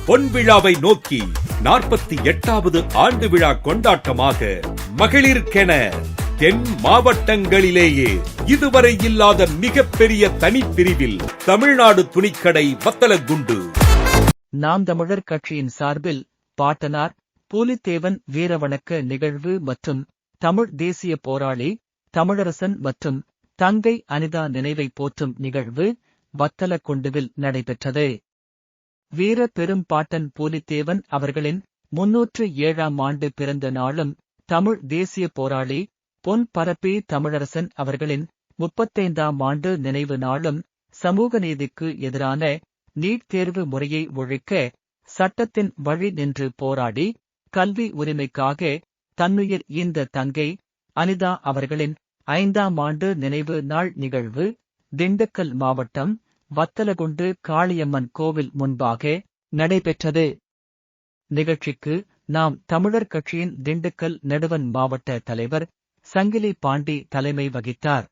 பொன் விழாவை நோக்கி 48வது ஆண்டு விழா கொண்டாட்டமாக மகளிருக்கென தென் மாவட்டங்களிலேயே இதுவரை இல்லாத மிகப்பெரிய தனிப்பிரிவில் தமிழ்நாடு துணிக்கடை வத்தலகுண்டு. நாம் தமிழர் கட்சியின் சார்பில் பாட்டனார் பூலித்தேவன் வீரவணக்க நிகழ்வு மற்றும் தமிழ் தேசிய போராளி தமிழரசன் மற்றும் தங்கை அனிதா நினைவை போற்றும் நிகழ்வு வத்தலகுண்டுவில் நடைபெற்றது. வீர பெரும் பாட்டன் பூலித்தேவன் அவர்களின் 307ஆம் ஆண்டு பிறந்த நாளும் தமிழ் தேசிய போராளி பொன் பரப்பி தமிழரசன் அவர்களின் 35ஆம் ஆண்டு நினைவு நாளும் சமூக நீதிக்கு எதிரான நீட் தேர்வு முறையை ஒழிக்க சட்டத்தின் வழி நின்று போராடி கல்வி உரிமைக்காக தன்னுயிர் ஈந்த தங்கை அனிதா அவர்களின் 5ஆம் ஆண்டு நினைவு நாள் நிகழ்வு திண்டுக்கல் மாவட்டம் வத்தலகுண்டு காளியம்மன் கோவில் முன்பாக நடைபெற்றது. நிகழ்ச்சிக்கு நாம் தமிழர் கட்சியின் திண்டுக்கல் நெடுவன் மாவட்ட தலைவர் சங்கிலி பாண்டி தலைமை வகித்தார்.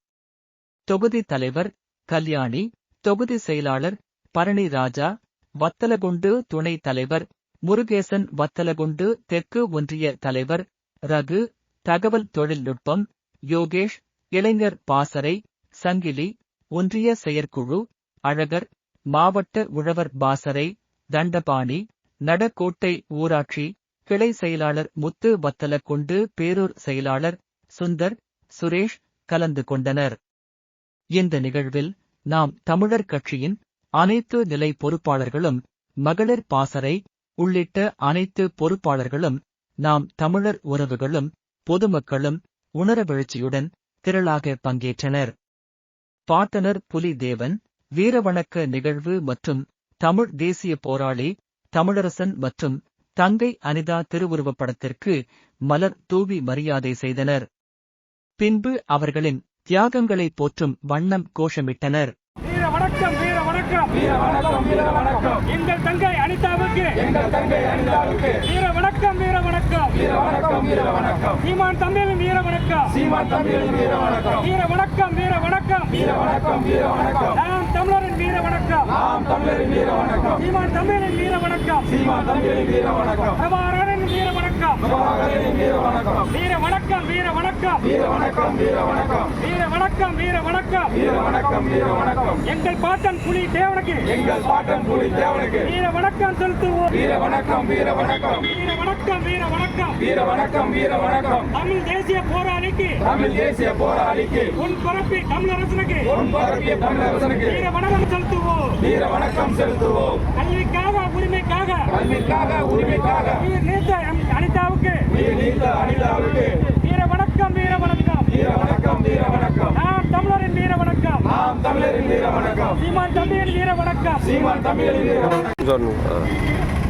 தொகுதி தலைவர் கல்யாணி, தொகுதி செயலாளர் பரணி ராஜா, வத்தலகுண்டு துணை தலைவர் முருகேசன், வத்தலகுண்டு தெற்கு ஒன்றிய தலைவர் ரகு, தகவல் தொழில்நுட்பம் யோகேஷ், இளைஞர் பாசறை சங்கிலி, ஒன்றிய செயற்குழு அழகர், மாவட்ட உழவர் பாசறை தண்டபாணி, நடக்கோட்டை ஊராட்சி கிளை செயலாளர் முத்து, வத்தலகுண்டு பேரூர் செயலாளர் சுந்தர், சுரேஷ் கலந்து கொண்டனர். இந்த நிகழ்வில் நாம் தமிழர் கட்சியின் அனைத்து நிலை பொறுப்பாளர்களும் மகளிர் பாசறை உள்ளிட்ட அனைத்து பொறுப்பாளர்களும் நாம் தமிழர் உறவுகளும் பொதுமக்களும் உணரவெழுச்சியுடன் திரளாக பங்கேற்றனர். பாட்டனர் புலிதேவன் வீரவணக்க நிகழ்வு மற்றும் தமிழ் தேசிய போராளி தமிழரசன் மற்றும் தங்கை அனிதா திருவுருவப்படத்திற்கு மலர் தூவி மரியாதை செய்தனர். பின்பு அவர்களின் தியாகங்களை போற்றும் வண்ணம் கோஷமிட்டனர். வீர வணக்கம், வீர வணக்கம், வீர வணக்கம், வீர வணக்கம். எங்கள் தங்கை அனிதாவுக்கு, எங்கள் தங்கை அனிதாவுக்கு வீர வணக்கம், வீர வணக்கம், வீர வணக்கம், வீர வணக்கம். சீமான் தம்பியின் வீர வணக்கம், சீமான் தம்பியின் வீர வணக்கம். வீர வணக்கம், வீர வணக்கம், வீர வணக்கம், வீர வணக்கம். நாம் தமிழரின் வீர வணக்கம், நாம் தமிழரின் வீர வணக்கம். சீமான் தம்பியின் வீர வணக்கம், சீமான் தம்பியின் வீர வணக்கம். பிரபாகரனின் வீர வணக்கம், பிரபாகரனின் வீர வணக்கம். வீர வணக்கம், வீர வணக்கம், வீர வணக்கம், வீர வணக்கம். வீர வணக்கம், வீர வணக்கம், வீர வணக்கம், வீர வணக்கம். எங்கள் பாட்டன் புலி தேவனுக்கு, எங்கள் பாட்டன் புலி தேவனுக்கு வீர வணக்கம் செலுத்துவோம். வீர வணக்கம், வீர வணக்கம், வீர வணக்கம், வீர வணக்கம், வீர வணக்கம், வீர வணக்கம். தமிழ் தேசிய போராளிக்கு, தமிழ் தேசிய போராளிக்கு உன் பரப்பி தமிழரசனுக்கு, உன் பரப்பி தமிழரசனுக்கு வீர வணக்கம் செலுத்துவோம். வீர வணக்கம் செலுத்துவோம். கல்விக்காக உரிமைக்காக, கல்விக்காக உரிமைக்காக வீர் நீத்த அனிதாவுக்கு, வீர் நீத்த அனிதாவுக்கு வீர வணக்கம், வீர வணக்கம், வீர வணக்கம், வீர வணக்கம். நாம் தமிழரின் வீர வணக்கம், நாம் தமிழரின் வீர வணக்கம். சீமான் தம்பியின் வீர வணக்கம், சீமான் தம்பியின் வீர வணக்கம்.